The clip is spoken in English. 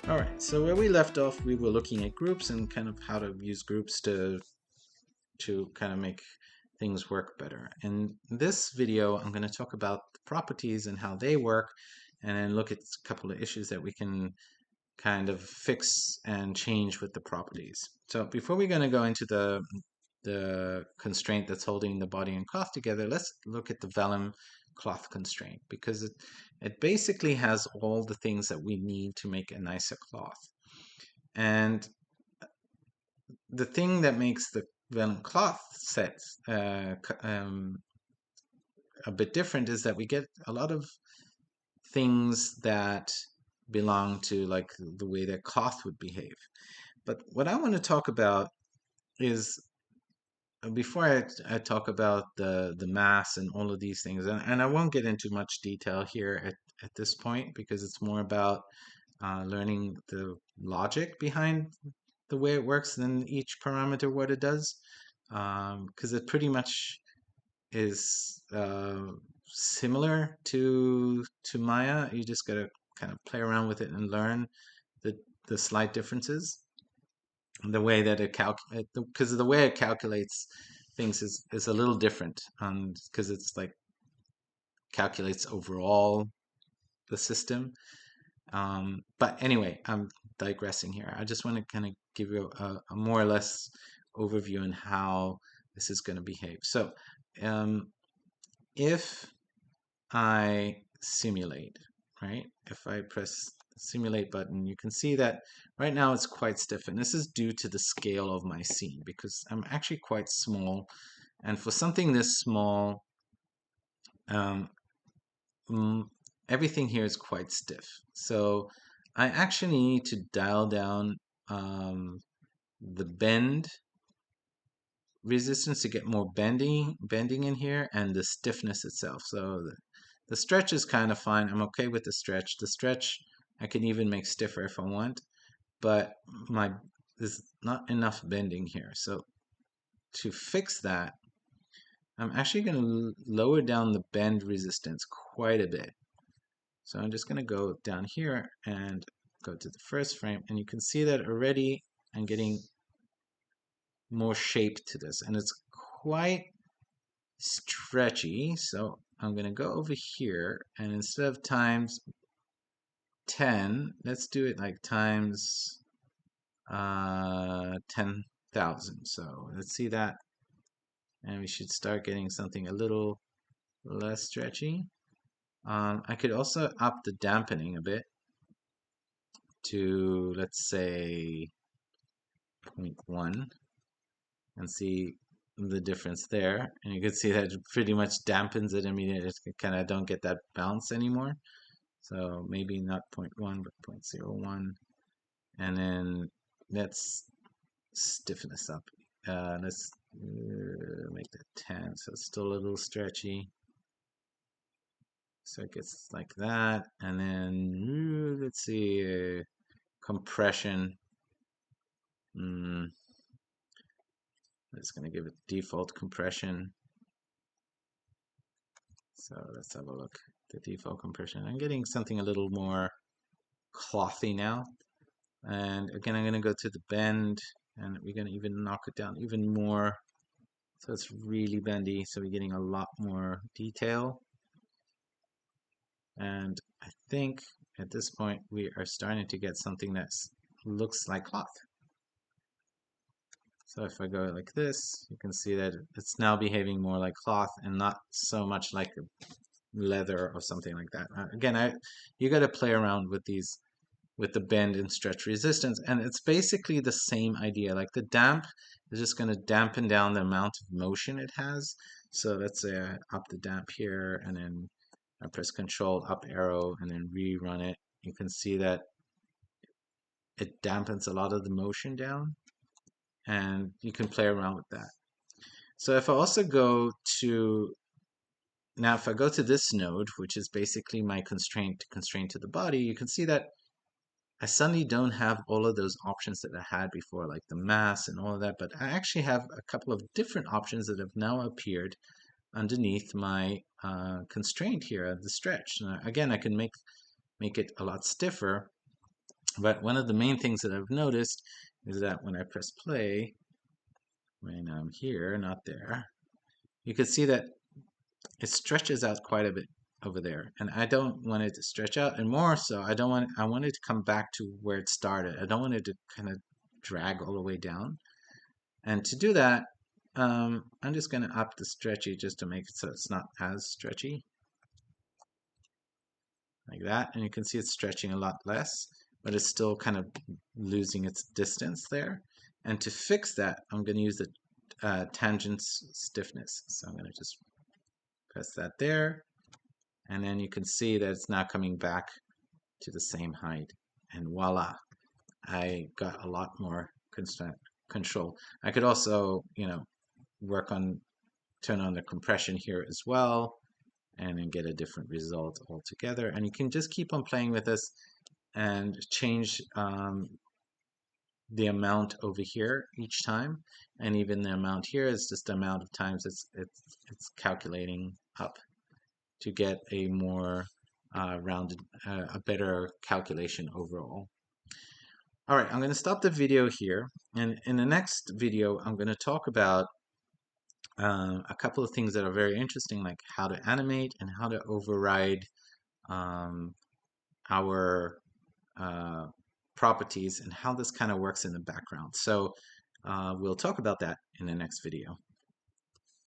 All right, so where we left off, we were looking at groups and kind of how to use groups to kind of make things work better. In this video, I'm going to talk about the properties and how they work, and then look at a couple of issues that we can kind of fix and change with the properties. So before we're going to go into the constraint that's holding the body and cloth together, let's look at the vellum cloth constraint, because it basically has all the things that we need to make a nicer cloth. And the thing that makes the vellum cloth set a bit different is that we get a lot of things that belong to like the way that cloth would behave. But what I want to talk about is before I talk about the mass and all of these things, and I won't get into much detail here at this point because it's more about learning the logic behind the way it works than each parameter what it does, because it pretty much is similar to Maya. You just gotta kind of play around with it and learn the slight differences. The way that it because the way it calculates things is a little different, because it's like calculates overall the system. But anyway, I'm digressing here. I just want to kind of give you a more or less overview on how this is going to behave. So, if I simulate, right? If I press the simulate button, you can see that right now it's quite stiff, and this is due to the scale of my scene because I'm actually quite small, and for something this small, um, everything here is quite stiff. So I actually need to dial down the bend resistance to get more bending in here, and the stiffness itself. So the stretch is kind of fine. I'm okay with the stretch. The stretch I can even make stiffer if I want, but there's not enough bending here. So to fix that, I'm actually going to lower down the bend resistance quite a bit. So I'm just going to go down here and go to the first frame, and you can see that already I'm getting more shape to this, and it's quite stretchy. So I'm going to go over here, and instead of times 10, let's do it like times 10,000. So let's see that, and we should start getting something a little less stretchy. I could also up the dampening a bit to, let's say, 0.1 and see the difference there. And you can see that it pretty much dampens it. I mean, it kind of don't get that bounce anymore. So maybe not 0.1, but 0.01. And then let's stiffen this up. Let's make that 10, so it's still a little stretchy. So it gets like that. And then let's see, compression. I'm just going to give it default compression. So let's have a look. The default compression. I'm getting something a little more clothy now. And again, I'm going to go to the bend, and we're going to even knock it down even more. So it's really bendy. So we're getting a lot more detail. And I think at this point we are starting to get something that looks like cloth. So if I go like this, you can see that it's now behaving more like cloth and not so much like leather or something like that. Again, you got to play around with these, with the bend and stretch resistance, and it's basically the same idea. Like the damp is just going to dampen down the amount of motion it has. So let's say I up the damp here, and then I press Control up arrow and then rerun it. You can see that it dampens a lot of the motion down, and you can play around with that. So if I also go to, now if I go to this node, which is basically my constraint to the body, you can see that I suddenly don't have all of those options that I had before, like the mass and all of that, but I actually have a couple of different options that have now appeared underneath my constraint here, the stretch. Again, I can make it a lot stiffer, But one of the main things that I've noticed is that when I press play, when I'm here, not there, you can see that it stretches out quite a bit over there. And I don't want it to stretch out, and more so, I want it to come back to where it started. I don't want it to kind of drag all the way down. And to do that, I'm just going to up the stretchy just to make it so it's not as stretchy, like that. And you can see it's stretching a lot less, but it's still kind of losing its distance there. And to fix that, I'm going to use the tangent stiffness. So I'm going to just press that there. And then you can see that it's now coming back to the same height. And voila, I got a lot more control. I could also, work on, turn on the compression here as well, and then get a different result altogether. And you can just keep on playing with this and change the amount over here each time, and even the amount here is just the amount of times it's calculating up to get a more rounded, a better calculation overall. All right, I'm going to stop the video here, and in the next video, I'm going to talk about a couple of things that are very interesting, like how to animate and how to override um, our uh, properties and how this kind of works in the background. So we'll talk about that in the next video.